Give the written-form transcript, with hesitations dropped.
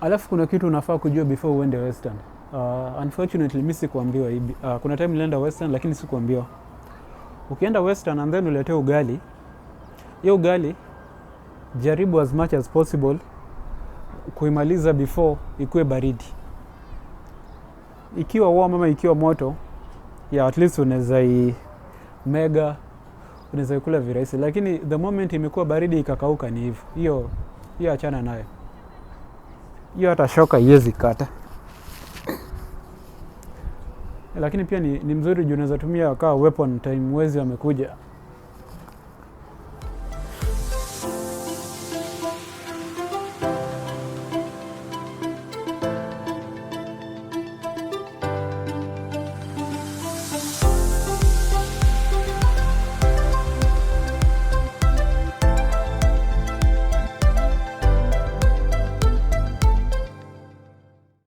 Alafu kuna kitu unafaa kujua before uende western. Unfortunately mimi sikuambiwa hivi. Kuna time nilienda western lakini sikuambiwa. Ukienda western and then uletee ugali, hiyo ugali jaribu as much as possible kuimaliza before ikuwe baridi. Ikiwa warm ama ikiwa moto, at least unaweza mega, unaweza ikula virahisi. Lakini the moment imekuwa baridi ikakauka ni hivyo. Hiyo achana nayo. Hiyo hata shoka haiwezi kata. Lakini pia ni mzuri juu unaweza tumia kama weapon time wezi wamekuja.